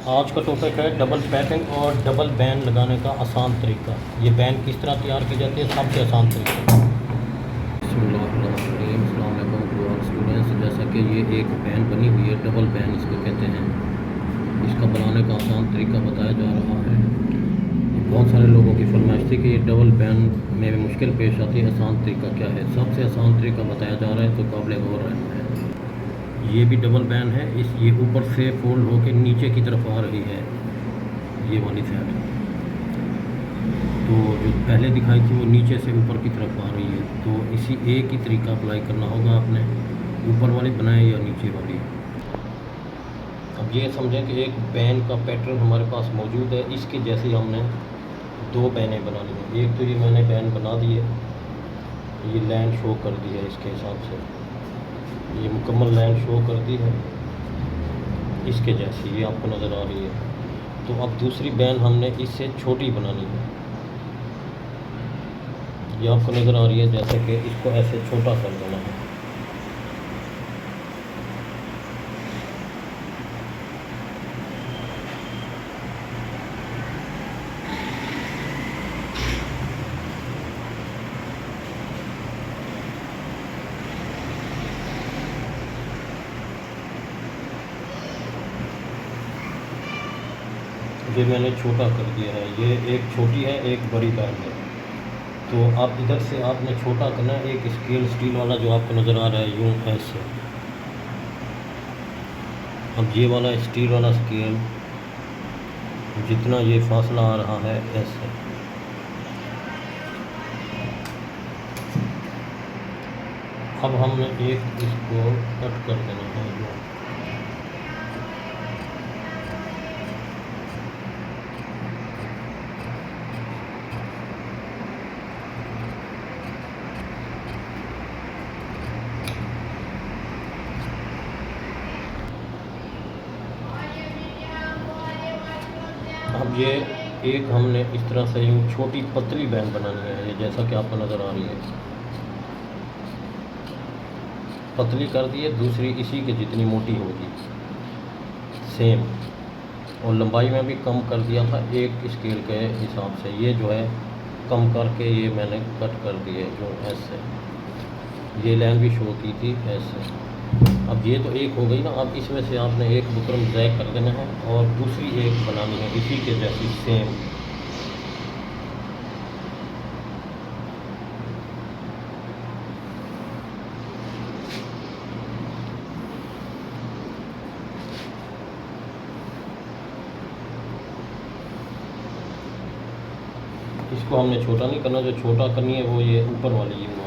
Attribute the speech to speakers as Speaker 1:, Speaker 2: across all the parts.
Speaker 1: आज का टॉपिक है डबल पैकिंग और डबल बैन लगाने का आसान तरीका। ये बैन किस तरह तैयार की जाती है, सबसे आसान तरीका। स्टूडेंट्स, जैसा कि ये एक बैन बनी हुई है, डबल बैन इसको कहते हैं। इसका बनाने का आसान तरीका बताया जा रहा है। बहुत सारे लोगों की फरमाइश थी कि ये डबल बैन में मुश्किल पेश आती है, आसान तरीका क्या है। सबसे आसान तरीका बताया जा रहा है, तो काबिल गौर रहना है। ये भी डबल बैन है। ये ऊपर से फोल्ड होकर नीचे की तरफ आ रही है, ये वाली साइड। तो जो पहले दिखाई थी वो नीचे से ऊपर की तरफ आ रही है। तो इसी एक ही तरीका अप्लाई करना होगा आपने, ऊपर वाली बनाए या नीचे वाली। अब ये समझें कि एक बैन का पैटर्न हमारे पास मौजूद है। इसके जैसे हमने दो बैनें बनानी है। एक तो ये मैंने बैन बना दी है, ये लाइन शो कर दी है, इसके हिसाब से ये मुकम्मल लाइन शो कर दी है। इसके जैसी ये आपको नज़र आ रही है। तो अब दूसरी बैन हमने इससे छोटी बनानी है। ये आपको नज़र आ रही है, जैसे कि इसको ऐसे छोटा कर देना है। ये मैंने छोटा कर दिया है। ये एक छोटी है, एक बड़ी बैन है। तो आप इधर से आपने छोटा करना है। एक स्केल स्टील वाला जो आपको नज़र आ रहा है, यूँ ऐसे। अब ये वाला स्टील वाला स्केल, जितना ये फासला आ रहा है, ऐसे। अब हमने एक इसको कट कर देना है। अब ये एक हमने इस तरह से यूँ छोटी पतली बैन बनानी है, ये जैसा कि आपको नज़र आ रही है। पतली कर दी है, दूसरी इसी के जितनी मोटी होगी सेम, और लंबाई में भी कम कर दिया था एक स्केल के हिसाब से। ये जो है कम करके ये मैंने कट कर दी है, जो ऐसे। ये लाइन भी शो की थी ऐसे। अब ये तो एक हो गई ना। अब इसमें से आपने एक बुकरम ज़ाय कर देना है और दूसरी एक बनानी है इसी के जैसी सेम। इसको हमने छोटा नहीं करना, जो छोटा करनी है वो ये ऊपर वाली ये हुआ।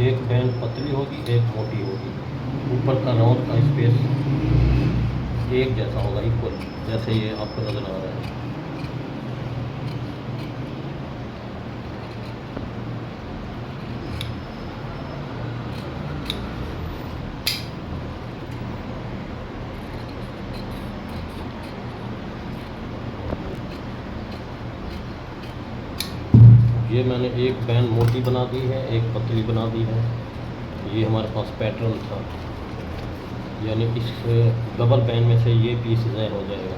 Speaker 1: एक बैन पतली होगी, एक मोटी होगी। ऊपर का राउंड का स्पेस एक जैसा होगा, इक्वल, जैसे ये आपको नज़र आ रहा है। ये मैंने एक बैन मोटी बना दी है, एक पतली बना दी है। ये हमारे पास पैटर्न था, यानी इस डबल बैन में से ये पीस ज़ाय हो जाएगा।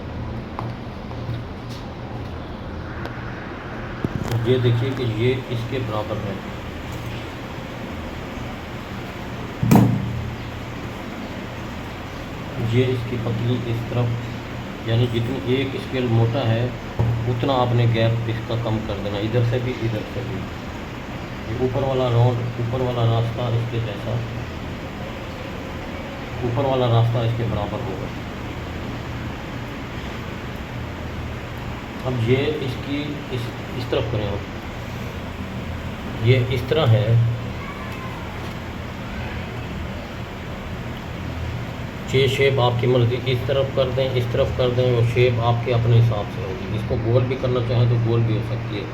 Speaker 1: ये देखिए कि ये इसके बराबर है। ये इसकी पतली इस तरफ, यानी जितनी एक स्केल मोटा है उतना आपने गैप इसका कम कर देना, इधर से भी इधर से भी। ये ऊपर वाला राउंड, ऊपर वाला रास्ता इसके जैसा, ऊपर वाला रास्ता इसके बराबर होगा। अब ये इसकी इस तरफ करें आप। ये इस तरह है, ये शेप आपकी मर्ज़ी, इस तरफ कर दें, इस तरफ कर दें, और शेप आपके अपने हिसाब से होगी। इसको गोल भी करना चाहें तो गोल भी हो सकती है।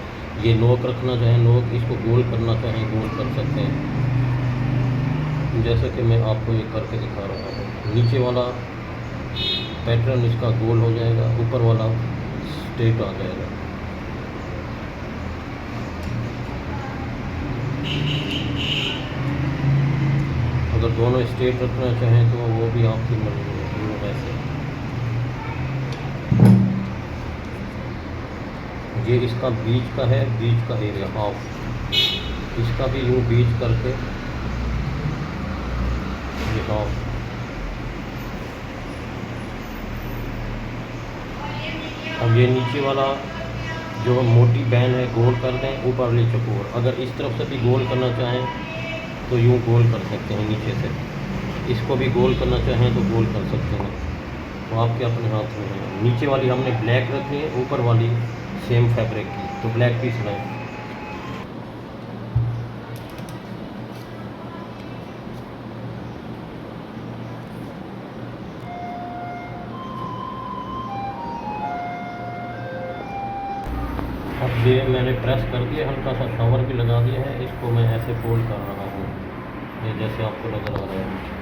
Speaker 1: ये नोक रखना चाहें नोक, इसको गोल करना चाहें गोल कर सकते हैं, जैसे कि मैं आपको ये करके दिखा रहा हूँ। नीचे वाला पैटर्न इसका गोल हो जाएगा, ऊपर वाला स्ट्रेट आ जाएगा। अगर दोनों स्ट्रेट रखना चाहें तो वो भी आपकी मर्ज़ी है। ये इसका बीच का है, बीच का एरिया हाफ, इसका भी यूँ बीच करके ये हाफ। अब ये नीचे वाला जो मोटी बैन है गोल कर दें, ऊपर वाली चकोर। अगर इस तरफ से भी गोल करना चाहें तो यूँ गोल कर सकते हैं नीचे से, इसको भी गोल करना चाहें तो गोल कर सकते हैं, तो आपके अपने हाथ में है। नीचे वाली हमने ब्लैक रखनी है, ऊपर वाली सेम फैब्रिक की, तो ब्लैक पीस लाएँ। अब ये मैंने प्रेस कर दिया, हल्का सा शावर भी लगा दिया है, इसको मैं ऐसे फोल्ड कर रहा हूँ, ये जैसे आपको नज़र आ रहा है।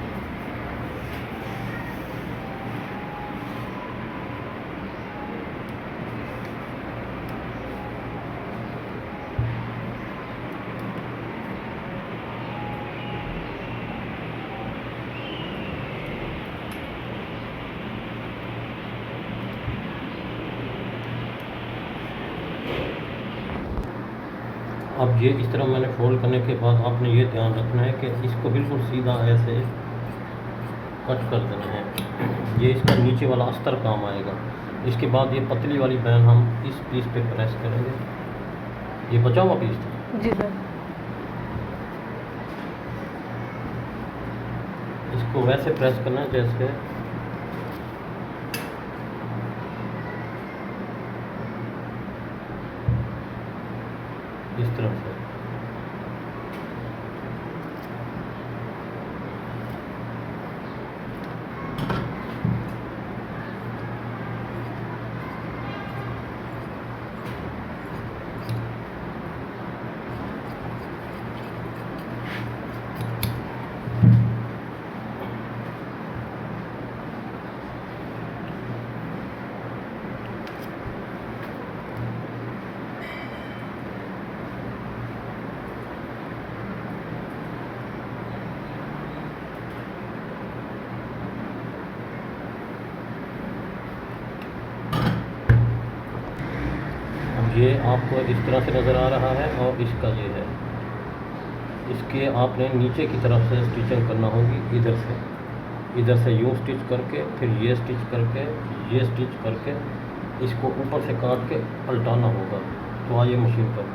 Speaker 1: अब ये इस तरह मैंने फोल्ड करने के बाद आपने ये ध्यान रखना है कि इसको बिल्कुल सीधा ऐसे कट कर देना है, ये इसका नीचे वाला अस्तर काम आएगा। इसके बाद ये पतली वाली बैन हम इस पीस पे प्रेस करेंगे, ये बचा हुआ पीस था
Speaker 2: जी सर।
Speaker 1: इसको वैसे प्रेस करना है जैसे इस तरह से। ये आपको इस तरह से नज़र आ रहा है, और इसका ये है, इसके आपने नीचे की तरफ से स्टिचिंग करना होगी, इधर से यूँ स्टिच करके, फिर ये स्टिच करके, ये स्टिच करके, इसको ऊपर से काट के पलटाना होगा। तो आइए मशीन पर।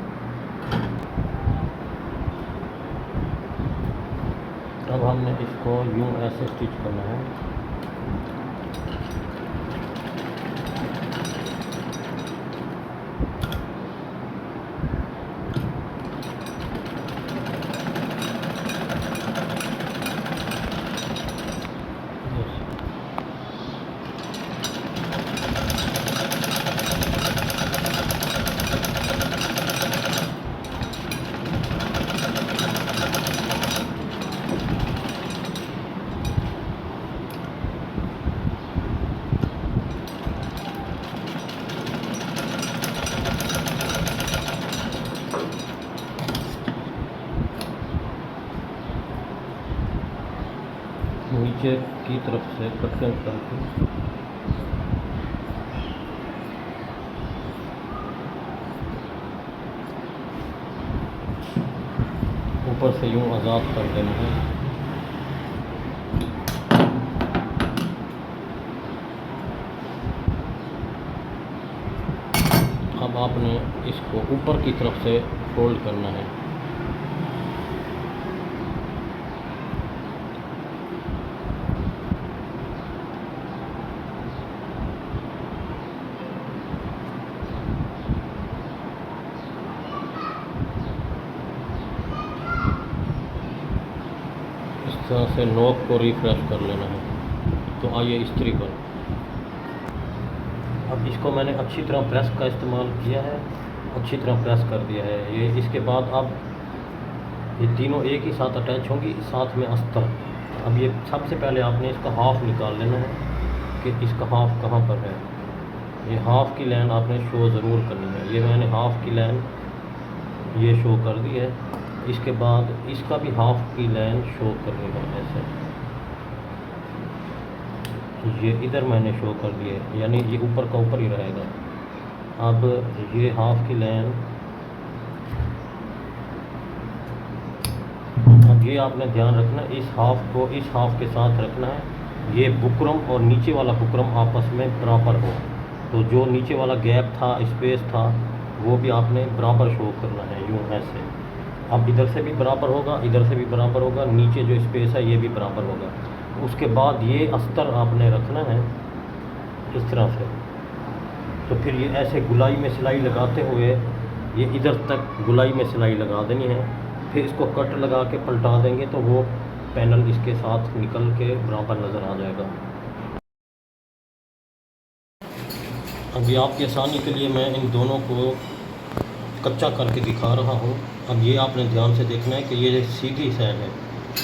Speaker 1: अब हमने इसको यूँ ऐसे स्टिच करना है, नीचे की तरफ से कटिंग करके ऊपर से यूँ आज़ाद कर देना है। अब आपने इसको ऊपर की तरफ से फोल्ड करना है। इस तरह से नोक को रिफ्रेश कर लेना है। तो आइए इस्त्री पर। अब इसको मैंने अच्छी तरह प्रेस का इस्तेमाल किया है, अच्छी तरह प्रेस कर दिया है ये। इसके बाद अब ये तीनों एक ही साथ अटैच होंगी, साथ में अस्तर। अब ये सबसे पहले आपने इसका हाफ़ निकाल लेना है कि इसका हाफ़ कहाँ पर है। ये हाफ़ की लाइन आपने शो ज़रूर करनी है। ये मैंने हाफ़ की लाइन ये शो कर दी है। इसके बाद इसका भी हाफ़ की लाइन शो करनी है ऐसे, ये इधर मैंने शो कर दिए, यानी ये ऊपर का ऊपर ही रहेगा। अब ये हाफ की लाइन, अब ये आपने ध्यान रखना है, इस हाफ को इस हाफ के साथ रखना है। ये बुकरम और नीचे वाला बुकरम आपस में बराबर हो, तो जो नीचे वाला गैप था, स्पेस था, वो भी आपने बराबर शो करना है, यूँ ऐसे। अब इधर से भी बराबर होगा, इधर से भी बराबर होगा, नीचे जो स्पेस है ये भी बराबर होगा। उसके बाद ये अस्तर आपने रखना है इस तरह से। तो फिर ये ऐसे गुलाई में सिलाई लगाते हुए ये इधर तक गुलाई में सिलाई लगा देनी है। फिर इसको कट लगा के पलटा देंगे तो वो पैनल इसके साथ निकल के बराबर नज़र आ जाएगा। अभी आपकी आसानी के लिए मैं इन दोनों को कच्चा करके दिखा रहा हूँ। अब ये आपने ध्यान से देखना है कि ये सीधी साइड है,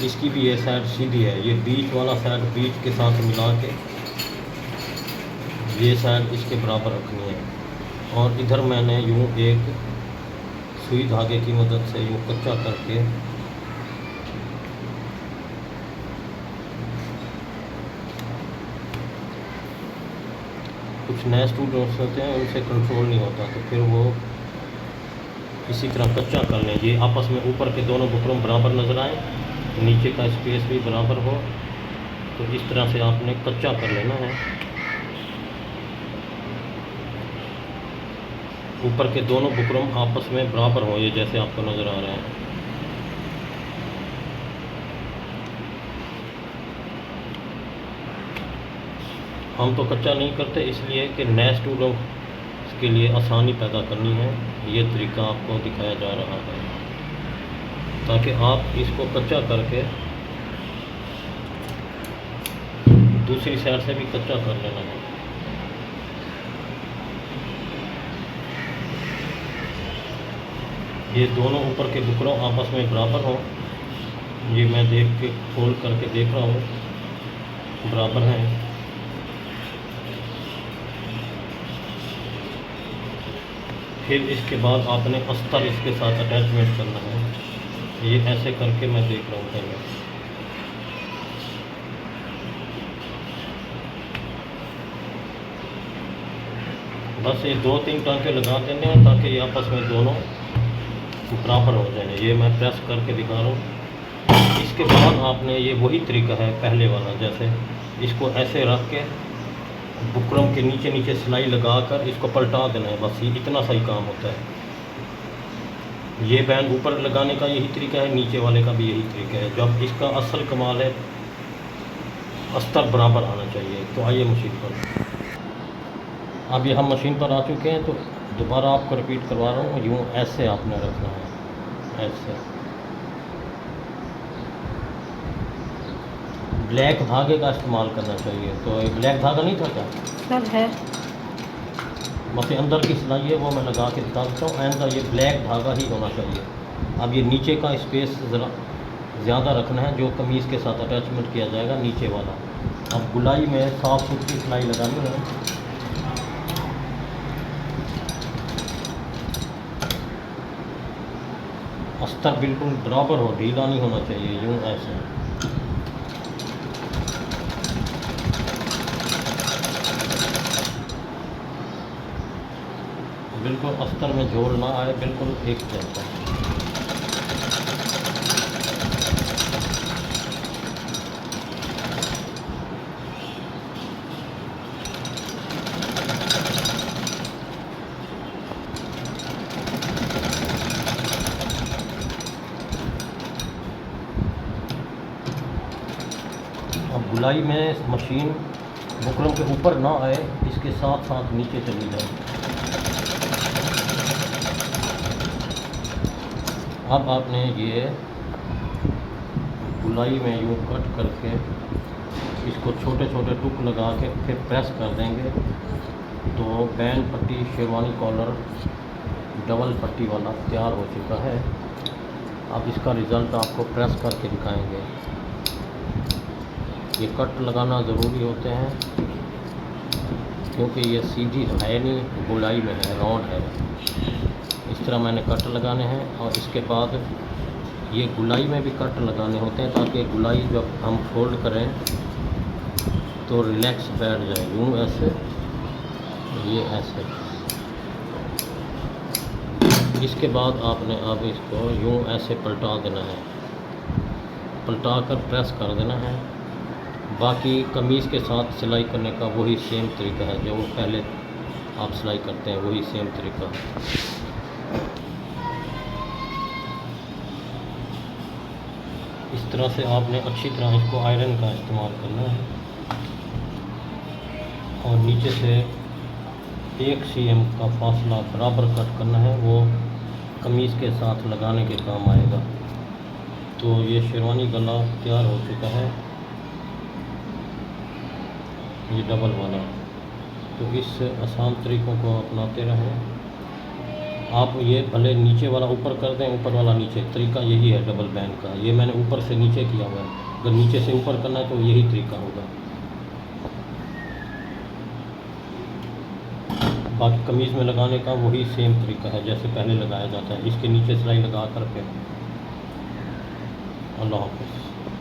Speaker 1: इसकी भी ये साइड सीधी है। ये बीच वाला साइड बीच के साथ मिला के ये साइड इसके बराबर रखनी है। और इधर मैंने यूँ एक सुई धागे की मदद से यूँ कच्चा करके कुछ नए स्टूडेंट्स होते हैं उनसे कंट्रोल नहीं होता, तो फिर वो इसी तरह कच्चा कर लें। ये आपस में ऊपर के दोनों बुकरम बराबर नज़र आए, नीचे का स्पेस भी बराबर हो, तो इस तरह से आपने कच्चा कर लेना है। ऊपर के दोनों बुकरम आपस में बराबर हो, ये जैसे आपको नज़र आ रहा है। हम तो कच्चा नहीं करते इसलिए कि नए स्टूडेंट्स के लिए आसानी पैदा करनी है, ये तरीका आपको दिखाया जा रहा है, ताकि आप इसको कच्चा करके दूसरी साइड से भी कच्चा कर लेना है। ये दोनों ऊपर के बुकरों आपस में बराबर हों, ये मैं देख के खोल करके देख रहा हूँ, बराबर हैं। फिर इसके बाद आपने अस्तर इसके साथ अटैचमेंट करना है, ये ऐसे करके मैं देख रहा हूँ पहले। बस ये 2-3 टाँके लगा देने हैं ताकि ये आपस में दोनों बराबर हो जाए। ये मैं प्रेस करके दिखा रहा हूँ। इसके बाद आपने ये वही तरीका है पहले वाला, जैसे इसको ऐसे रख के बुकरम के नीचे नीचे सिलाई लगाकर इसको पलटा देना है, बस ये इतना सही काम होता है। ये बैंड ऊपर लगाने का यही तरीका है, नीचे वाले का भी यही तरीका है। जब इसका असल कमाल है अस्तर बराबर आना चाहिए। तो आइए मशीन पर। अब ये हम मशीन पर आ चुके हैं, तो दोबारा आपको रिपीट करवा रहा हूँ। यूँ ऐसे आपने रखना है, ऐसे। ब्लैक धागे का इस्तेमाल करना चाहिए। तो ये ब्लैक धागा नहीं था क्या?
Speaker 2: सब है।
Speaker 1: बस ये अंदर की सिलाई है वो मैं लगा के दिखा देता हूँ। एंड का ये ब्लैक धागा ही होना चाहिए। अब ये नीचे का स्पेस ज़रा ज़्यादा रखना है, जो कमीज़ के साथ अटैचमेंट किया जाएगा नीचे वाला। अब गुलाई में साफ सुथरी सिलाई लगानी है। अस्तर बिल्कुल बराबर हो, ढीला नहीं होना चाहिए, यूँ ऐसे। बिल्कुल अस्तर में झोल ना आए, बिल्कुल एक जैसा। अब गुलाई में मशीन बुकरम के ऊपर ना आए, इसके साथ साथ नीचे चली जाए। अब आपने ये गुलाई में यूँ कट करके इसको छोटे छोटे टुक लगा के फिर प्रेस कर देंगे, तो बैंड पट्टी शेरवानी कॉलर डबल पट्टी वाला तैयार हो चुका है। अब इसका रिज़ल्ट आपको प्रेस करके दिखाएंगे। ये कट लगाना ज़रूरी होते हैं, क्योंकि ये सीधी है नहीं, गुलाई में है, राउंड है। इस तरह मैंने कट लगाने हैं। और इसके बाद ये गुलाई में भी कट लगाने होते हैं, ताकि गुलाई जब हम फोल्ड करें तो रिलैक्स बैठ जाए। यूँ ऐसे, ये ऐसे। इसके बाद आपने अब इसको यूँ ऐसे पलटा देना है, पलटा कर प्रेस कर देना है। बाकी कमीज़ के साथ सिलाई करने का वही सेम तरीका है, जो पहले आप सिलाई करते हैं वही सेम तरीका। इस तरह से आपने अच्छी तरह इसको आयरन का इस्तेमाल करना है और नीचे से 1 cm का फासला बराबर कट करना है, वो कमीज़ के साथ लगाने के काम आएगा। तो ये शेरवानी गला तैयार हो चुका है, ये डबल वाला। तो इस आसान तरीक़ों को अपनाते रहें आप। ये भले नीचे वाला ऊपर कर दें, ऊपर वाला नीचे, तरीका यही है डबल बैंड का। ये मैंने ऊपर से नीचे किया हुआ है, अगर नीचे से ऊपर करना है तो यही तरीका होगा। बाकी कमीज़ में लगाने का वही सेम तरीका है जैसे पहले लगाया जाता है। इसके नीचे सिलाई लगा कर फिर। अल्लाह हाफ़िज़।